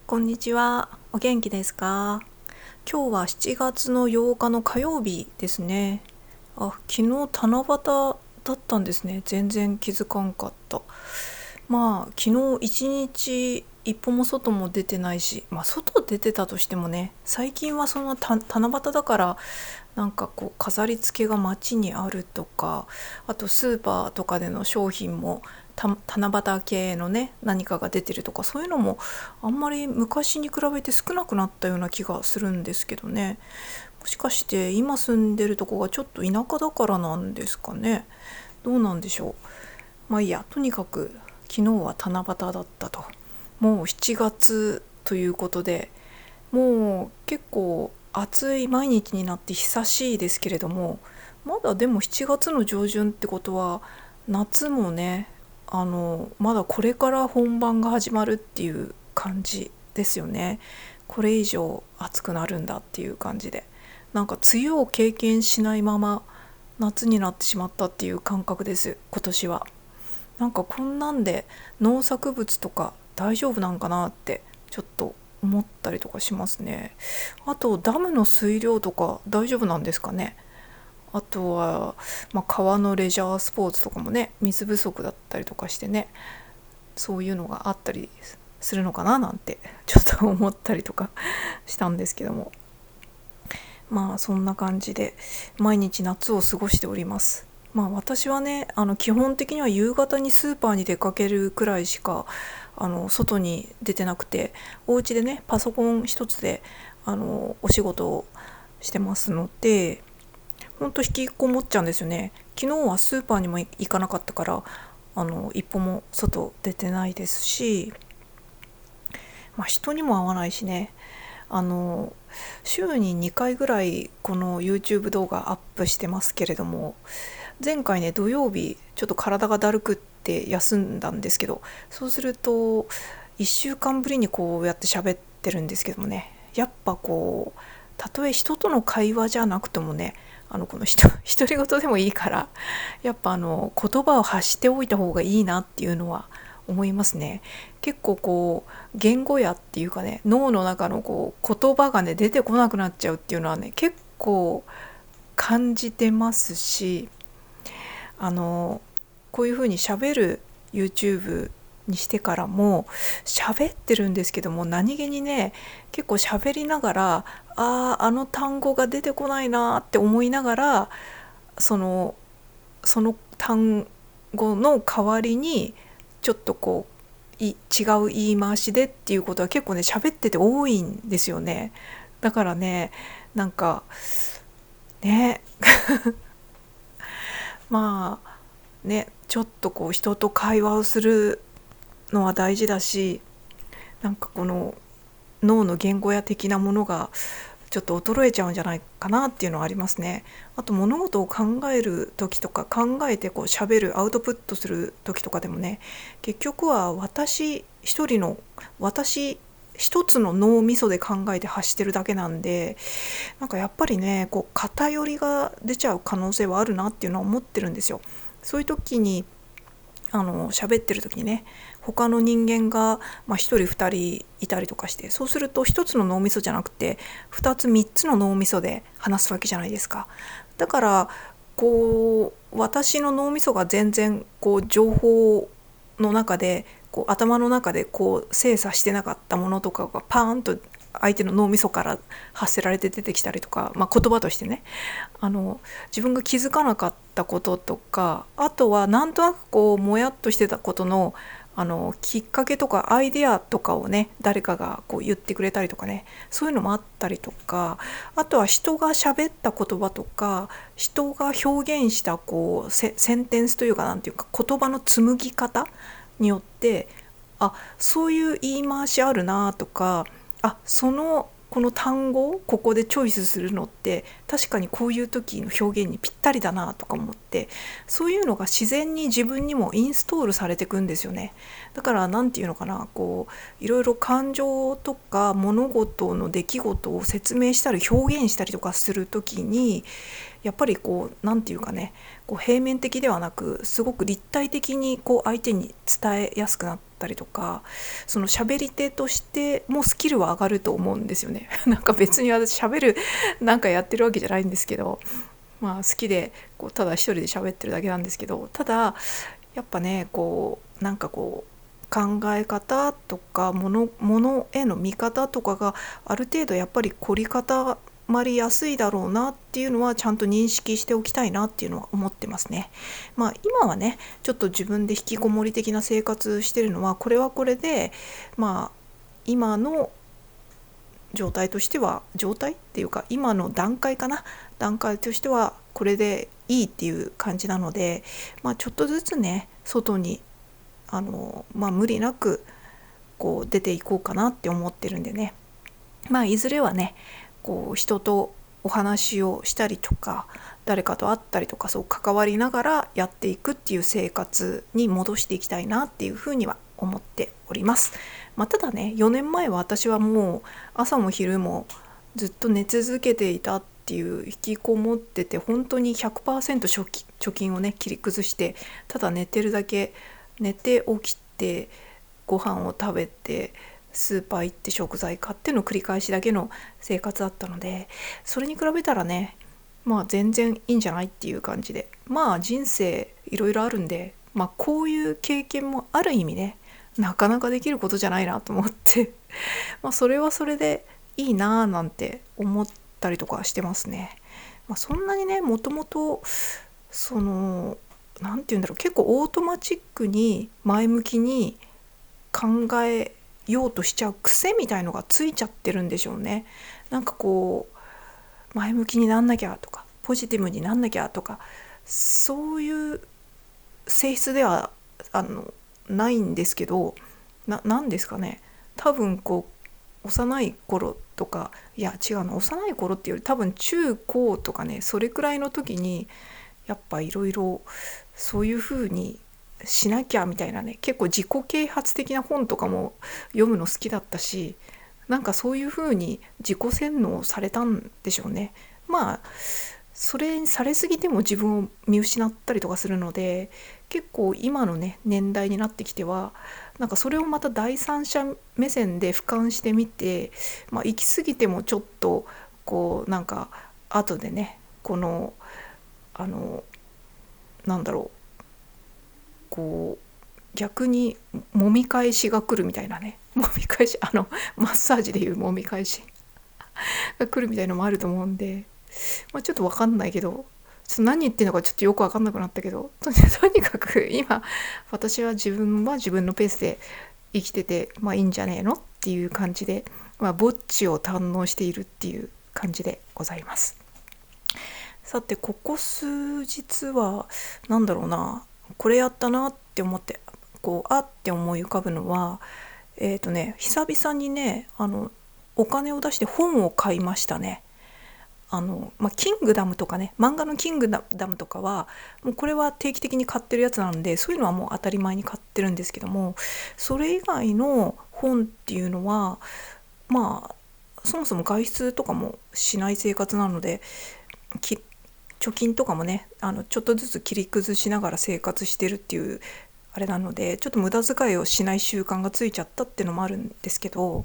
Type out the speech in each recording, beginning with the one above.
こんにちは。お元気ですか？今日は7月の8日の火曜日ですね。昨日七夕だったんですね。全然気づかんかった。昨日一日一歩も外も出てないし、外出てたとしてもね、最近はその七夕だから飾り付けが街にあるとか、あとスーパーとかでの商品も七夕系のね何かが出てるとか、そういうのもあんまり昔に比べて少なくなったような気がするんですけどね。もしかして今住んでるとこがちょっと田舎だからなんですかね。どうなんでしょう。いいや、とにかく昨日は七夕だったと。もう7月ということで、もう結構暑い毎日になって久しいですけれども、まだでも7月の上旬ってことは夏もね、まだこれから本番が始まるっていう感じですよね。これ以上暑くなるんだっていう感じで、梅雨を経験しないまま夏になってしまったっていう感覚です、今年は。こんなんで農作物とか大丈夫なんかなってちょっと思ったりとかしますね。あとダムの水量とか大丈夫なんですかね。あとは、川のレジャースポーツとかもね、水不足だったりとかしてね、そういうのがあったりするのかななんてちょっと思ったりとかしたんですけども、そんな感じで毎日夏を過ごしております。私はね、基本的には夕方にスーパーに出かけるくらいしか外に出てなくて、お家でねパソコン一つでお仕事をしてますので、ほんと引きこもっちゃうんですよね。昨日はスーパーにも行かなかったから、一歩も外出てないですし、人にも会わないしね。週に2回ぐらいこの YouTube 動画アップしてますけれども、前回ね土曜日ちょっと体がだるくって休んだんですけど、そうすると1週間ぶりにこうやって喋ってるんですけどもね、やっぱこうたとえ人との会話じゃなくてもね、この独り言でもいいから、やっぱ言葉を発しておいた方がいいなっていうのは思いますね。結構こう言語やっていうかね、脳の中のこう言葉がね出てこなくなっちゃうっていうのはね結構感じてますし、こういう風に喋る YouTube にしてからも喋ってるんですけども、何気にね結構喋りながら、あの単語が出てこないなって思いながら、その単語の代わりにちょっとこう違う言い回しでっていうことは結構ね喋ってて多いんですよね。だからね、なんかねまあね、ちょっとこう人と会話をするのは大事だし、この脳の言語や的なものがちょっと衰えちゃうんじゃないかなっていうのはありますね。あと物事を考える時とか、考えてこう喋るアウトプットする時とかでもね、結局は私一つの脳みそで考えて発してるだけなんで、やっぱりねこう偏りが出ちゃう可能性はあるなっていうのは思ってるんですよ。そういう時に喋ってる時にね、他の人間が、1人2人いたりとかして、そうすると1つの脳みそじゃなくて2つ3つの脳みそで話すわけじゃないですか。だからこう私の脳みそが全然こう情報の中でこう頭の中でこう精査してなかったものとかがパーンと相手の脳みそから発せられて出てきたりとか、言葉としてね、自分が気づかなかったこととか、あとはなんとなくこうもやっとしてたことのきっかけとかアイデアとかをね誰かがこう言ってくれたりとかね、そういうのもあったりとか、あとは人が喋った言葉とか人が表現したこうセンテンスというか、なんていうか言葉の紡ぎ方によって、そういう言い回しあるなとか、この単語をここでチョイスするのって確かにこういう時の表現にぴったりだなとか思って、そういうのが自然に自分にもインストールされていくんですよね。だからなんていうのかな、こういろいろ感情とか物事の出来事を説明したり表現したりとかする時に、やっぱりこうなんていうかね、こう平面的ではなくすごく立体的にこう相手に伝えやすくなっったりとか、その喋り手としてもスキルは上がると思うんですよね。なんか別に私喋るなんかやってるわけじゃないんですけど、好きでこうただ一人で喋ってるだけなんですけど、ただやっぱね、こうなんかこう考え方とかものへの見方とかがある程度やっぱり凝り固まりやすいだろうなっていうのはちゃんと認識しておきたいなっていうのは思ってますね。今はねちょっと自分で引きこもり的な生活してるのはこれはこれで、今の状態としては、状態っていうか今の段階としてはこれでいいっていう感じなので、ちょっとずつね外に無理なくこう出ていこうかなって思ってるんでね、いずれはねこう人とお話をしたりとか誰かと会ったりとか、そう関わりながらやっていくっていう生活に戻していきたいなっていうふうには思っております。ただね、4年前は私はもう朝も昼もずっと寝続けていたっていう、引きこもってて本当に 100% 貯金をね切り崩して、ただ寝てるだけ、寝て起きてご飯を食べてスーパー行って食材買っての繰り返しだけの生活だったので、それに比べたらね全然いいんじゃないっていう感じで、人生いろいろあるんで、こういう経験もある意味ねなかなかできることじゃないなと思ってそれはそれでいいなぁなんて思ったりとかしてますね。そんなにねもともとそのなんて言うんだろう、結構オートマチックに前向きに考えようとしちゃう癖みたいのがついちゃってるんでしょうね。なんかこう前向きになんなきゃとかポジティブになんなきゃとか、そういう性質ではないんですけど、なんですかね、多分こう幼い頃とか、いや違うの、幼い頃っていうより多分中高とかね、それくらいの時にやっぱいろいろそういう風にしなきゃみたいなね、結構自己啓発的な本とかも読むの好きだったし、なんかそういう風に自己洗脳されたんでしょうね。それにされすぎても自分を見失ったりとかするので、結構今のね年代になってきてはなんかそれをまた第三者目線で俯瞰してみて、行き過ぎてもちょっとこうなんか後でねこのなんだろう、こう逆に揉み返しが来るみたいなね、揉み返しマッサージでいう揉み返しが来るみたいのもあると思うんで、ちょっと分かんないけど、ちょっと何言ってるのかちょっとよく分かんなくなったけど、とにかく今私は自分のペースで生きてていいんじゃねえのっていう感じで、ぼっちを堪能しているっていう感じでございます。さてここ数日はなんだろうな、これやったなって思ってこうって思い浮かぶのは、久々にねお金を出して本を買いましたね。キングダムとかね、漫画のキングダムとかはもうこれは定期的に買ってるやつなんで、そういうのはもう当たり前に買ってるんですけども、それ以外の本っていうのはそもそも外出とかもしない生活なので、貯金とかもねちょっとずつ切り崩しながら生活してるっていうあれなので、ちょっと無駄遣いをしない習慣がついちゃったっていうのもあるんですけど、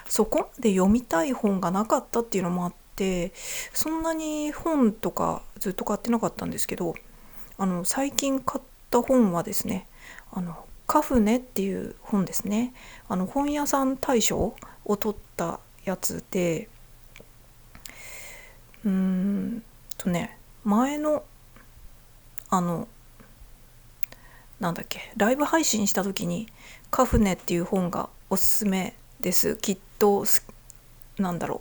そこまで読みたい本がなかったっていうのもあって、そんなに本とかずっと買ってなかったんですけど、最近買った本はですね、カフネっていう本ですね。本屋さん大賞を取ったやつで、前のなんだっけ、ライブ配信した時にカフネっていう本がおすすめです、きっと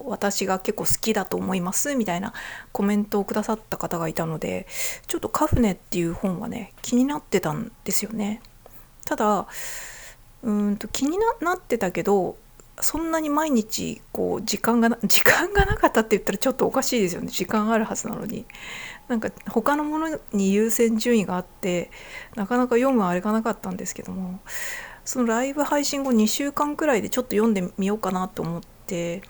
私が結構好きだと思いますみたいなコメントをくださった方がいたので、ちょっとカフネっていう本はね気になってたんですよね。ただ気になってたけど、そんなに毎日こう時間がなかったって言ったらちょっとおかしいですよね。時間あるはずなのに、なんか他のものに優先順位があってなかなか読むあれがなかったんですけども、そのライブ配信後2週間くらいでちょっと読んでみようかなと思って、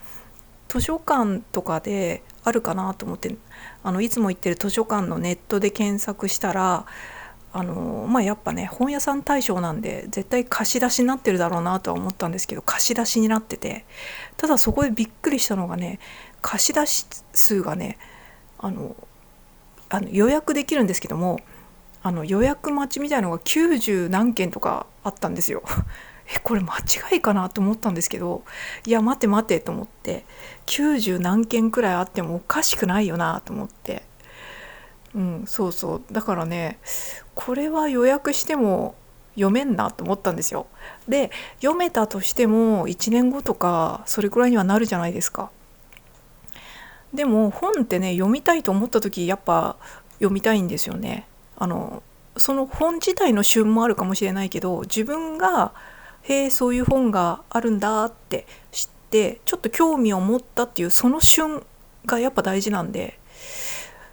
図書館とかであるかなと思っていつも行ってる図書館のネットで検索したらやっぱね本屋さん大賞なんで絶対貸し出しになってるだろうなとは思ったんですけど、貸し出しになってて、ただそこでびっくりしたのがね、貸し出し数がね、あの予約できるんですけども、予約待ちみたいのが90何件とかあったんですよ。これ間違いかなと思ったんですけど、いや待て待てと思って、90何件くらいあってもおかしくないよなと思って、そうそう、だからね、これは予約しても読めんなと思ったんですよ。で、読めたとしても1年後とかそれくらいにはなるじゃないですか。でも本ってね、読みたいと思った時やっぱ読みたいんですよね。その本自体の旬もあるかもしれないけど、自分がへえそういう本があるんだって知ってちょっと興味を持ったっていうその旬がやっぱ大事なんで、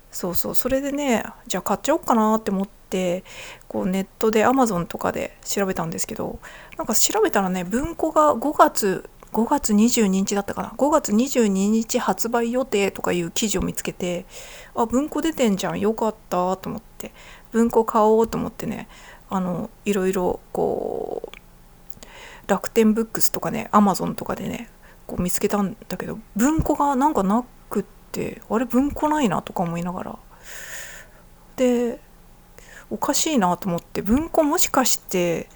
そうそう、それでね、じゃあ買っちゃおうかなって思ってこうネットで Amazon とかで調べたんですけど、なんか調べたらね、文庫が5月22日だったかな、5月22日発売予定とかいう記事を見つけて、あ、文庫出てんじゃん、よかったと思って文庫買おうと思ってね、いろいろこう楽天ブックスとかね、アマゾンとかでねこう見つけたんだけど、文庫がなんかなくって、あれ文庫ないなとか思いながら、でおかしいなと思って、文庫もしかして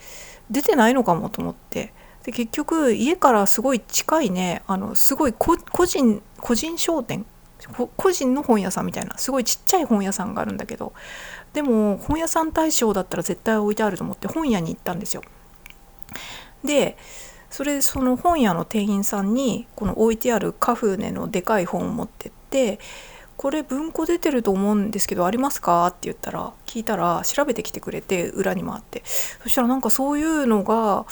出てないのかもと思って、で結局家からすごい近いね、すごい個人商店、個人の本屋さんみたいなすごいちっちゃい本屋さんがあるんだけど、でも本屋さん大賞だったら絶対置いてあると思って本屋に行ったんですよ。でそれでその本屋の店員さんにこの置いてあるカフネのでかい本を持ってって、これ文庫出てると思うんですけどありますかって言ったら、聞いたら調べてきてくれて、裏に回って、そしたらなんかそういうのが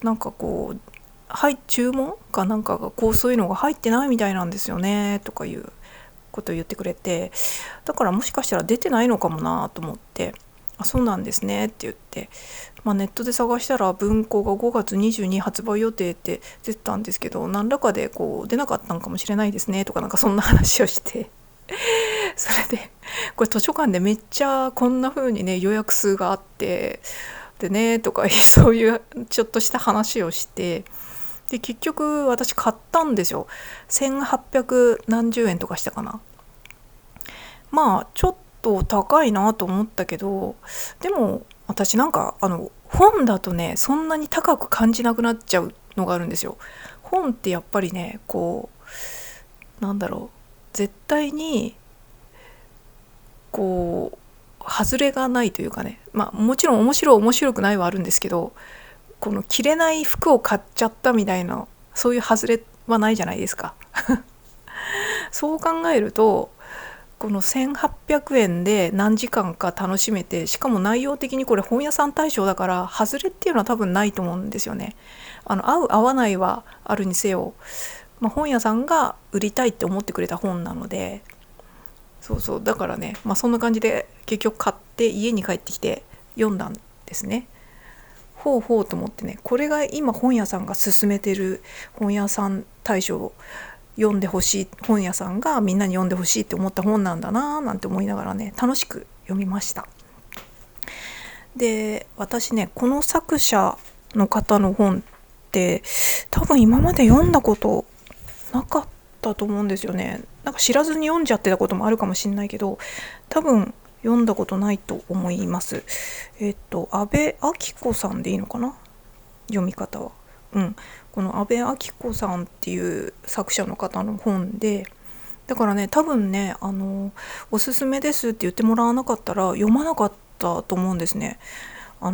なんかこう、はい、注文かなんかがこう、そういうのが入ってないみたいなんですよねとかいうことを言ってくれて、だからもしかしたら出てないのかもなと思って、あ、そうなんですねって言って、ネットで探したら文庫が5月22発売予定って出てたんですけど、何らかでこう出なかったんかもしれないですねとか、なんかそんな話をしてそれでこれ図書館でめっちゃこんな風にね予約数があってでねとかそういうちょっとした話をして、で結局私買ったんですよ。1800何十円とかしたかな。まあちょっと高いなと思ったけど、でも私なんか本だとねそんなに高く感じなくなっちゃうのがあるんですよ。本ってやっぱりねこうなんだろう、絶対にこう外れがないというかね、もちろん面白くないはあるんですけど、この着れない服を買っちゃったみたいなそういう外れはないじゃないですか。そう考えるとこの1800円で何時間か楽しめて、しかも内容的にこれ本屋さん大賞だから外れっていうのは多分ないと思うんですよね。合う合わないはあるにせよ、本屋さんが売りたいって思ってくれた本なので、そうそう、だからね、そんな感じで結局買って家に帰ってきて読んだんですね。ほうほうと思ってね、これが今本屋さんが勧めてる本屋さん大賞、読んでほしい、本屋さんがみんなに読んでほしいって思った本なんだななんて思いながらね楽しく読みました。で私ね、この作者の方の本って多分今まで読んだことなかったと思うんですよね。なんか知らずに読んじゃってたこともあるかもしれないけど、多分読んだことないと思います。安部昭子さんでいいのかな、読み方は。この安部昭子さんっていう作者の方の本で、だからね多分ねおすすめですって言ってもらわなかったら読まなかったと思うんですね。な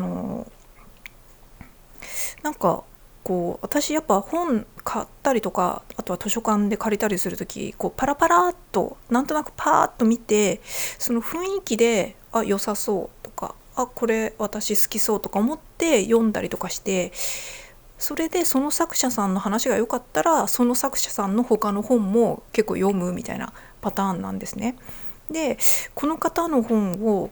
んかこう私やっぱ本買ったりとか、あとは図書館で借りたりするとき、こうパラパラっとなんとなくパーッと見て、その雰囲気で良さそうとか、これ私好きそうとか思って読んだりとかして、それでその作者さんの話が良かったらその作者さんの他の本も結構読むみたいなパターンなんですね。でこの方の本を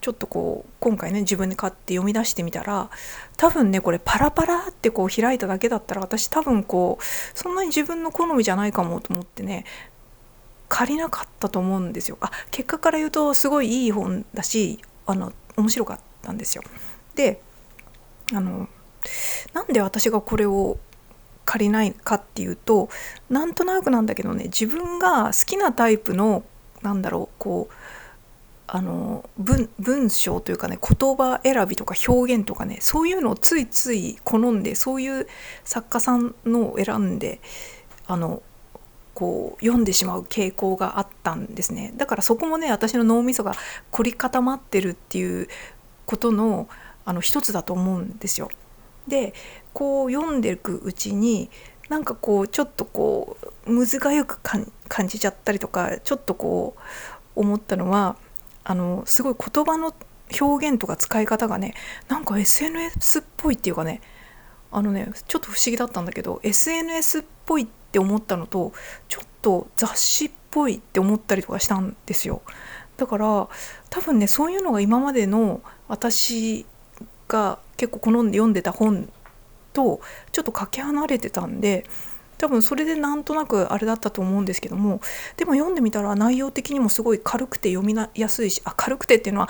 ちょっとこう今回ね自分で買って読み出してみたら、多分ねこれパラパラってこう開いただけだったら私多分こうそんなに自分の好みじゃないかもと思ってね借りなかったと思うんですよ。結果から言うとすごいいい本だし面白かったんですよ。でなんで私がこれを借りないかっていうと、なんとなくなんだけどね、自分が好きなタイプの文章というかね、言葉選びとか表現とかね、そういうのをついつい好んで、そういう作家さんのを選んで読んでしまう傾向があったんですね。だからそこもね、私の脳みそが凝り固まってるっていうことの一つだと思うんですよ。で読んでいくうちにちょっとむずがゆく感じちゃったりとか、ちょっと思ったのは、すごい言葉の表現とか使い方がね、SNS っぽいっていうかね、ちょっと不思議だったんだけど、 SNS っぽいって思ったのと、ちょっと雑誌っぽいって思ったりとかしたんですよ。だから多分ね、そういうのが今までの私が結構好んで読んでた本とちょっとかけ離れてたんで、多分それでなんとなくあれだったと思うんですけども、でも読んでみたら内容的にもすごい軽くて読みやすいし、軽くてっていうのは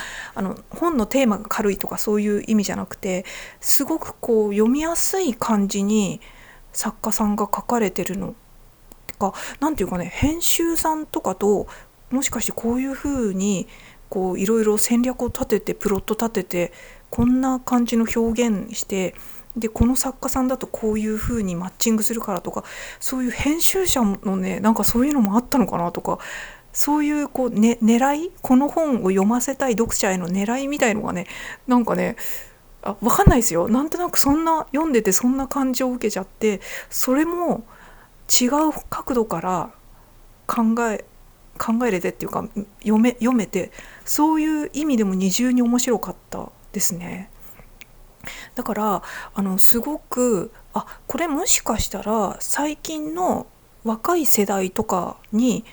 本のテーマが軽いとかそういう意味じゃなくて、すごく読みやすい感じに作家さんが書かれてるのか、なんていうかね、編集さんとかともしかしてこういう風にいろいろ戦略を立てて、プロット立てて、こんな感じの表現して、でこの作家さんだとこういう風にマッチングするからとか、そういう編集者のね、そういうのもあったのかなとか、そういう狙い、この本を読ませたい読者への狙いみたいのがね、分かんないですよ。なんとなくそんな読んでてそんな感じを受けちゃって、それも違う角度から考えれてっていうか、読めて、そういう意味でも二重に面白かったですね。だからすごくこれもしかしたら最近の若い世代とかに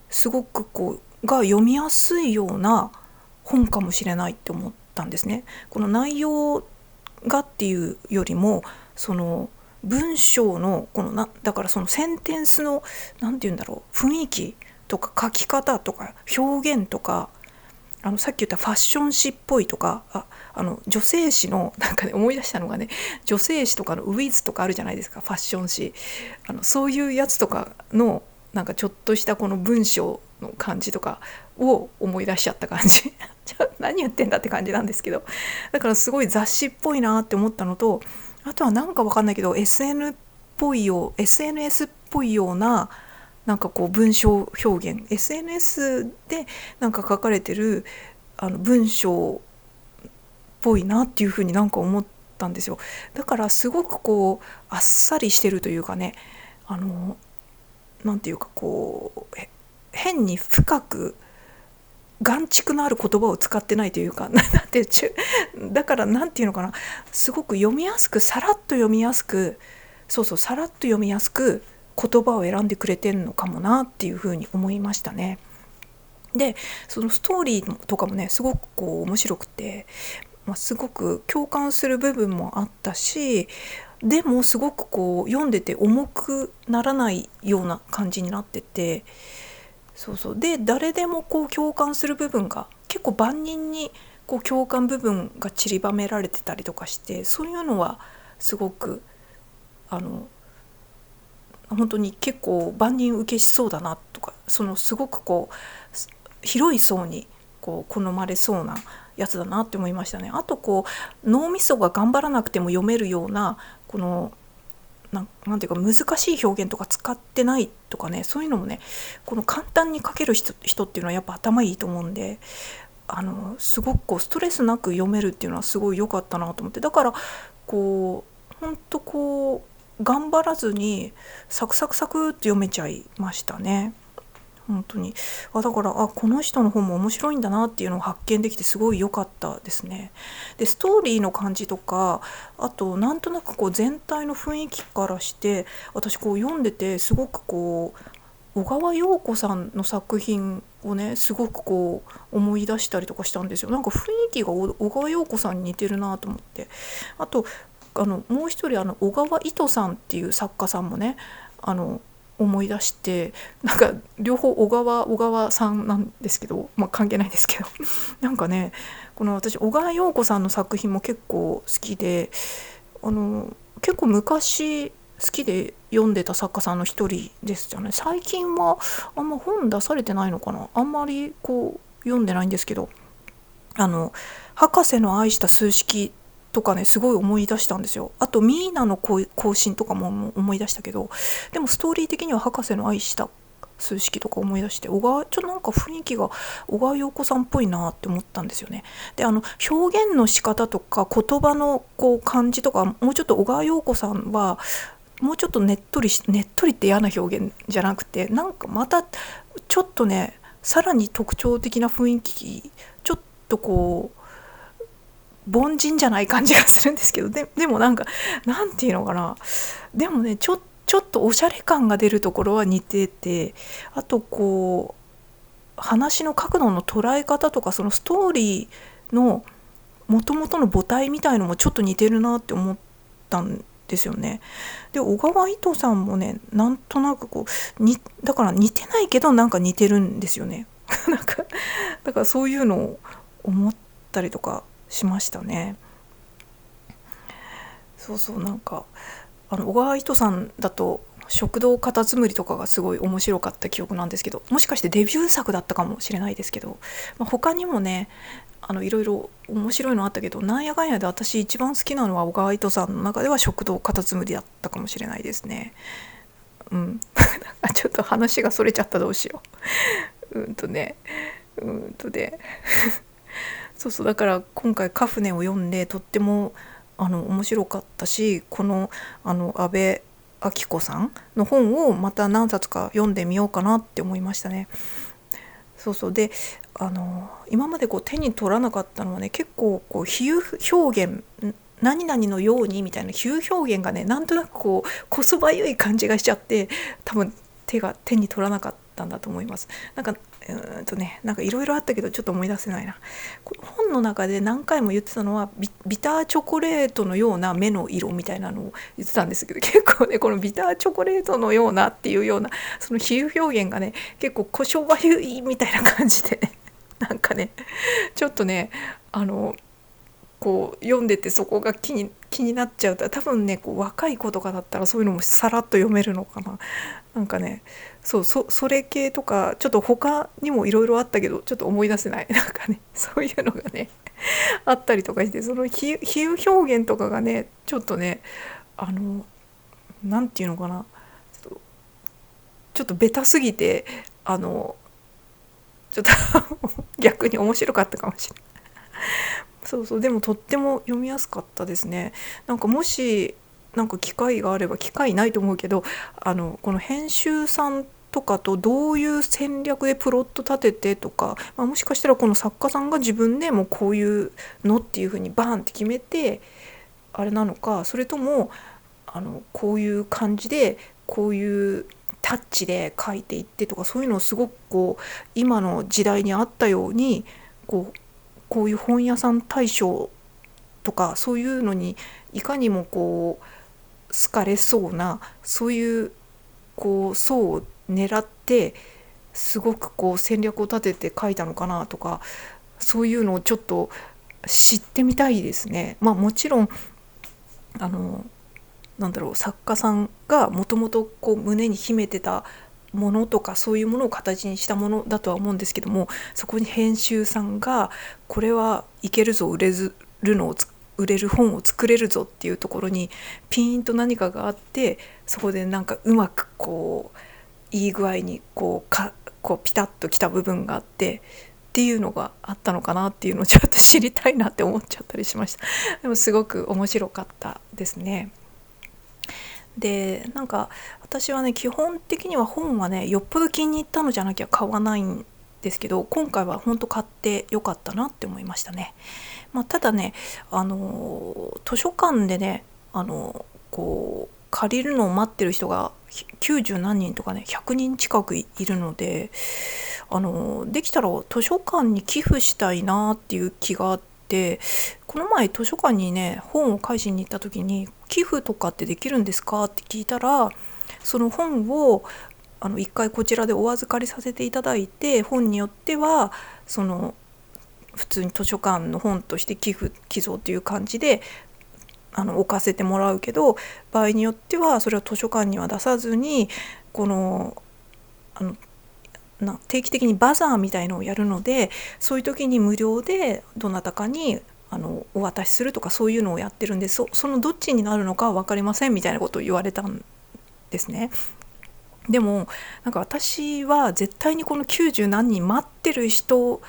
すごくが読みやすいような本かもしれないって思ったんですね。この内容がっていうよりも、その文章のだからそのセンテンスの雰囲気とか書き方とか表現とか、さっき言ったファッション誌っぽいとか、女性誌の思い出したのがね、女性誌とかのウィズとかあるじゃないですか、ファッション誌。そういうやつとかのちょっとしたこの文章の感じとかを思い出しちゃった感じ何言ってんだって感じなんですけど、だからすごい雑誌っぽいなって思ったのと、あとは分かんないけど SNS っぽいような文章表現、 SNS で書かれてる文章っぽいなっていうふうに思ったんですよ。だからすごくあっさりしてるというかね、なんていうか変に深く眼蓄のある言葉を使ってないというかだからなんていうのかな、すごく読みやすく、さらっと読みやすく、さらっと読みやすく言葉を選んでくれてんのかもなっていうふうに思いましたね。でそのストーリーとかもね、すごく面白くて、すごく共感する部分もあったし、でもすごく読んでて重くならないような感じになってて、で誰でも共感する部分が結構万人に共感部分が散りばめられてたりとかして、そういうのはすごく本当に結構万人受けしそうだなとか、すごく広い層に好まれそうなやつだなって思いましたね。あと脳みそが頑張らなくても読めるようななんていうか難しい表現とか使ってないとかね、そういうのもね、簡単に書ける人っていうのはやっぱ頭いいと思うんで、すごくストレスなく読めるっていうのはすごい良かったなと思って、だから本当頑張らずにサクサクサクって読めちゃいましたね。本当にだからこの人の本も面白いんだなっていうのを発見できてすごい良かったですね。でストーリーの感じとか、あとなんとなく全体の雰囲気からして、私読んでてすごく小川洋子さんの作品をね、すごく思い出したりとかしたんですよ。雰囲気が小川洋子さんに似てるなと思って。あともう一人小川糸さんっていう作家さんもね、思い出して、なんか両方小川さんなんですけど、まあ関係ないですけどなんかね、この私小川洋子さんの作品も結構好きで、あの結構昔好きで読んでた作家さんの一人ですよね。最近はあんま本出されてないのかな、あんまりこう読んでないんですけど、あの博士の愛した数式とかね、すごい思い出したんですよ。あとミーナの行進とかも思い出したけど、でもストーリー的には博士の愛した数式とか思い出して、ちょっとなんか雰囲気が小川洋子さんっぽいなって思ったんですよね。で、表現の仕方とか言葉のこう感じとか、もうちょっと小川洋子さんはもうちょっとねっとりって嫌な表現じゃなくて、なんかまたちょっとね、さらに特徴的な雰囲気、ちょっとこう凡人じゃない感じがするんですけど、でもなんか、なんていうのかな、でもね、ちょっとおしゃれ感が出るところは似てて、あとこう話の角度の捉え方とか、そのストーリーの元々の母体みたいのもちょっと似てるなって思ったんですよね。で、小川糸さんもね、なんとなくこうだから似てないけどなんか似てるんですよねなんかだからそういうのを思ったりとかしましたね。そうそう、なんか小川糸さんだと食堂カタツムリとかがすごい面白かった記憶なんですけど、もしかしてデビュー作だったかもしれないですけど、他にもね、いろいろ面白いのあったけど、なんやかんやで私一番好きなのは小川糸さんの中では食堂カタツムリだったかもしれないですね。うん。ちょっと話がそれちゃった、どうしよう。うんとねそうそう、だから今回カフネを読んでとっても面白かったし、この安部明子さんの本をまた何冊か読んでみようかなって思いましたね。そうそう、で今までこう手に取らなかったのはね、結構こう比喩表現、何々のようにみたいな比喩表現がね、なんとなくこうこそばゆい感じがしちゃって、多分手に取らなかったんだと思います。なんかなんかいろいろあったけどちょっと思い出せないな。この本の中で何回も言ってたのはビターチョコレートのような目の色みたいなのを言ってたんですけど、結構ね、このビターチョコレートのようなっていうようなその比喩表現がね、結構こしょばゆいみたいな感じでね、なんかね、ちょっとね、こう読んでてそこが気になっちゃうと、多分ね、こう若い子とかだったらそういうのもさらっと読めるのかな。なんかね、それ系とかちょっと他にもいろいろあったけどちょっと思い出せない、なんかね、そういうのがねあったりとかして、その比喩表現とかがね、ちょっとね、あのなんていうのかな、ちょっとベタすぎて、ちょっと逆に面白かったかもしれない。そうそう、でもとっても読みやすかったですね。なんかもしなんか機会があれば、機会ないと思うけど、この編集さんとかとどういう戦略でプロット立ててとか、もしかしたらこの作家さんが自分でもうこういうのっていう風にバーンって決めてあれなのか、それともこういう感じでこういうタッチで書いていってとか、そういうのをすごくこう今の時代に合ったようにこういう本屋さん大賞とかそういうのにいかにもこう好かれそうな、そういうこう層を狙ってすごくこう戦略を立てて書いたのかなとか、そういうのをちょっと知ってみたいですね。もちろんなんだろう、作家さんがもともとこう胸に秘めてたものとか、そういうものを形にしたものだとは思うんですけども、そこに編集さんがこれはいけるぞ、売れる本を作れるぞっていうところにピーンと何かがあって、そこでなんかうまくこういい具合にこうピタッときた部分があってっていうのがあったのかなっていうのをちょっと知りたいなって思っちゃったりしました。でもすごく面白かったですね。で、なんか私はね、基本的には本はね、よっぽど気に入ったのじゃなきゃ買わないんですけど、今回は本当買ってよかったなって思いましたね。ただね、図書館でね、こう借りるのを待ってる人が90何人とかね、100人近くいるので、できたら図書館に寄付したいなっていう気があって、この前図書館にね、本を返しに行った時に寄付とかってできるんですかって聞いたら、その本を一回こちらでお預かりさせていただいて、本によってはその普通に図書館の本として寄贈という感じで置かせてもらうけど、場合によってはそれを図書館には出さずにこの定期的にバザーみたいのをやるので、そういう時に無料でどなたかにお渡しするとか、そういうのをやってるんで、そのどっちになるのかは分かりませんみたいなことを言われたんですね。でもなんか私は絶対にこの90何人待ってる人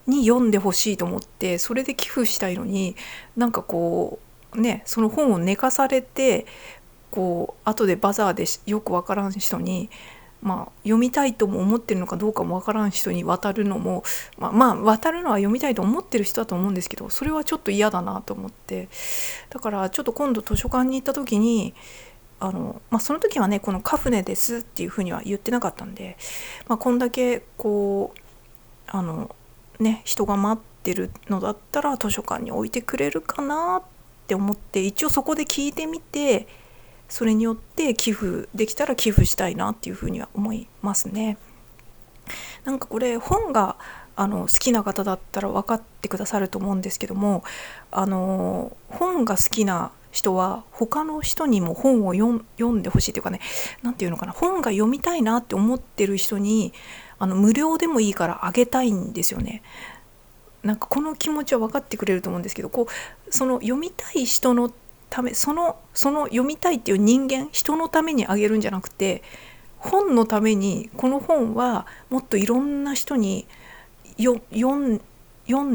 に読んでほしいと思って、それで寄付したいのに、なんかこうね、その本を寝かされてこう後でバザーでよくわからん人に、読みたいとも思ってるのかどうかもわからん人に渡るのも、渡るのは読みたいと思ってる人だと思うんですけど、それはちょっと嫌だなと思って、だからちょっと今度図書館に行った時にその時はね、このカフネですっていうふうには言ってなかったんで、こんだけこう人が待ってるのだったら図書館に置いてくれるかなって思って、一応そこで聞いてみて、それによって寄付できたら寄付したいなっていうふうには思いますね。なんかこれ本が好きな方だったら分かってくださると思うんですけども、本が好きな人は他の人にも本を読んでほしいというかね、なんていうのかな、本が読みたいなって思ってる人に無料でもいいからあげたいんですよね。なんかこの気持ちは分かってくれると思うんですけど、その読みたい人のため、その読みたいっていう人のためにあげるんじゃなくて、本のためにこの本はもっといろんな人に読ん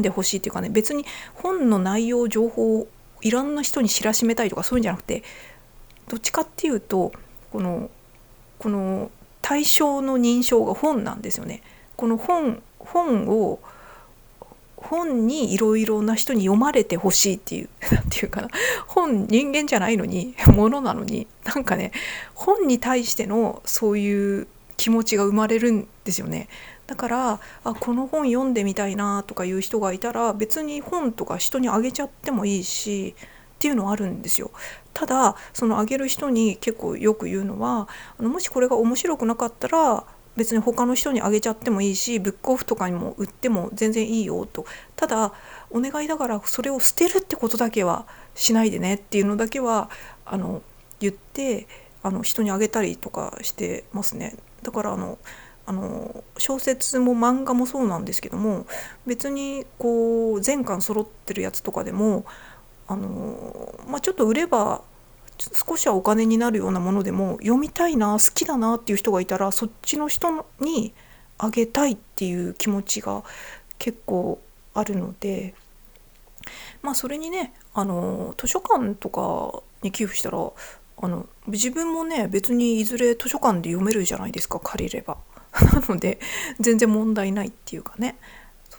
でほしいっていうかね、別に本の内容情報をいろんな人に知らしめたいとかそういうんじゃなくて、どっちかっていうとこの対象の認証が本なんですよね。この本にいろいろな人に読まれてほしいっていうなんていうかな、人間じゃないのに物なのに、なんかね、本に対してのそういう気持ちが生まれるんですよね。だからこの本読んでみたいなとかいう人がいたら、別に本とか人にあげちゃってもいいしっていうのはあるんですよ。ただそのあげる人に結構よく言うのは、もしこれが面白くなかったら別に他の人にあげちゃってもいいし、ブックオフとかにも売っても全然いいよと、ただお願いだからそれを捨てるってことだけはしないでねっていうのだけは言って人にあげたりとかしてますね。だから小説も漫画もそうなんですけども、別にこう全巻揃ってるやつとかでもちょっと売れば少しはお金になるようなものでも、読みたいな好きだなっていう人がいたらそっちの人にあげたいっていう気持ちが結構あるので、それにね図書館とかに寄付したら自分もね別にいずれ図書館で読めるじゃないですか、借りればなので全然問題ないっていうかね。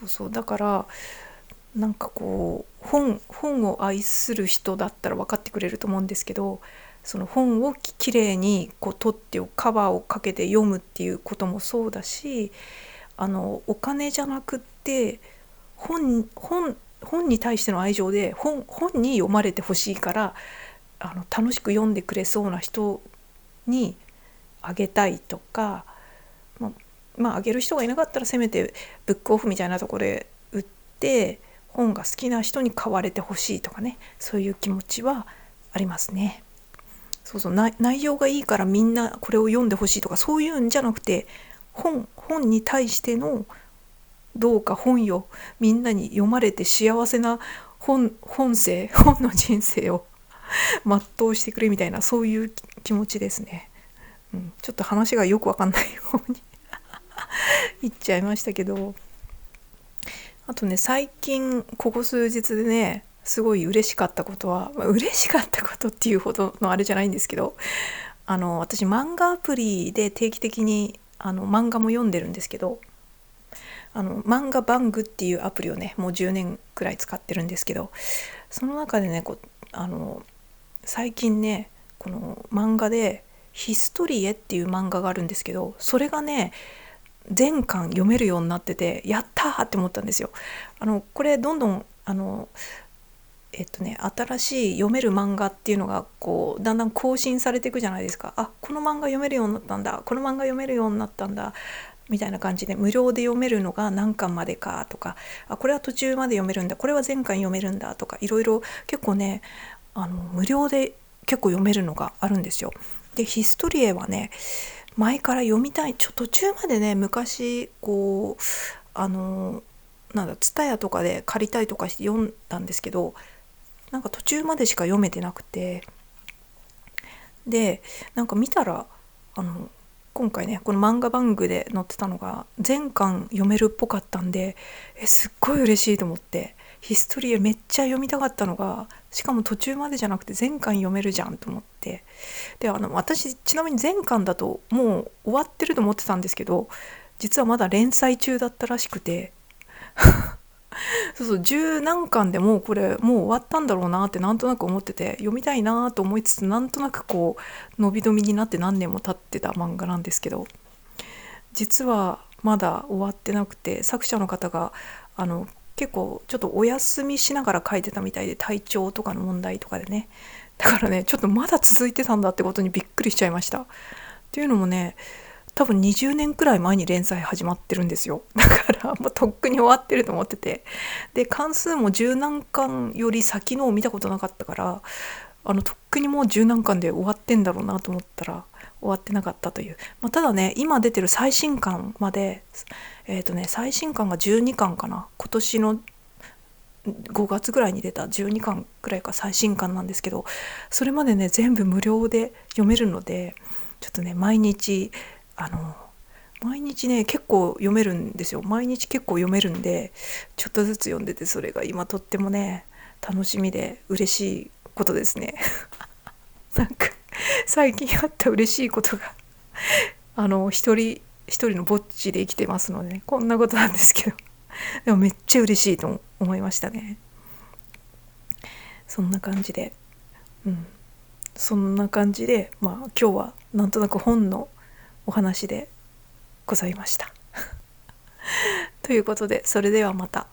そうだからなんかこう本を愛する人だったら分かってくれると思うんですけど、その本をきれいに取ってカバーをかけて読むっていうこともそうだし、お金じゃなくって本に対しての愛情で本に読まれてほしいから、楽しく読んでくれそうな人にあげたいとか、あげる人がいなかったらせめてブックオフみたいなところで売って本が好きな人に買われてほしいとかね、そういう気持ちはありますね。内容がいいからみんなこれを読んでほしいとかそういうんじゃなくて、本に対してのどうか本よみんなに読まれて幸せな本の人生を全うしてくれみたいな、そういう気持ちですね。ちょっと話がよくわかんない方に言っちゃいましたけど、あとね、最近ここ数日でねすごい嬉しかったことは、嬉しかったことっていうほどのあれじゃないんですけど、私漫画アプリで定期的に漫画も読んでるんですけど、漫画バングっていうアプリをねもう10年くらい使ってるんですけど、その中でね最近ねこの漫画でヒストリエっていう漫画があるんですけど、それがね全巻読めるようになってて、やったーって思ったんですよ。これどんどん新しい読める漫画っていうのがこうだんだん更新されていくじゃないですか。あ、この漫画読めるようになったんだ、この漫画読めるようになったんだみたいな感じで、無料で読めるのが何巻までかとか、あ、これは途中まで読めるんだ、これは全巻読めるんだとか、いろいろ結構ね、無料で結構読めるのがあるんですよ。でヒストリエはね、前から読みたい、途中までね、昔こうなんだ、ツタヤとかで借りたりとかして読んだんですけど、なんか途中までしか読めてなくて、でなんか見たら今回ね、この漫画番組で載ってたのが全巻読めるっぽかったんで、すっごい嬉しいと思って、ヒストリエめっちゃ読みたかったのが、しかも途中までじゃなくて全巻読めるじゃんと思って、で私ちなみに全巻だともう終わってると思ってたんですけど、実はまだ連載中だったらしくて、そうそう、十何巻でもうこれもう終わったんだろうなってなんとなく思ってて、読みたいなと思いつつ、なんとなくこう伸び伸びになって何年も経ってた漫画なんですけど、実はまだ終わってなくて、作者の方が結構ちょっとお休みしながら書いてたみたいで、体調とかの問題とかでね。だからね、ちょっとまだ続いてたんだってことにびっくりしちゃいました。っていうのもね、多分20年くらい前に連載始まってるんですよ。だからもうとっくに終わってると思ってて、で関数も十何巻より先のを見たことなかったから、とっくにもう十何巻で終わってんだろうなと思ったら終わってなかったという、ただね、今出てる最新巻まで最新巻が12巻かな、今年の5月ぐらいに出た12巻くらいか最新巻なんですけど、それまでね全部無料で読めるので、ちょっとね毎日ね結構読めるんですよ。毎日結構読めるんで、ちょっとずつ読んでて、それが今とってもね楽しみで嬉しいことですね。なんか最近あった嬉しいことが一人一人のぼっちで生きてますのでね、こんなことなんですけど、でもめっちゃ嬉しいと思いましたね。そんな感じで、そんな感じで、今日はなんとなく本のお話でございました。ということで、それではまた。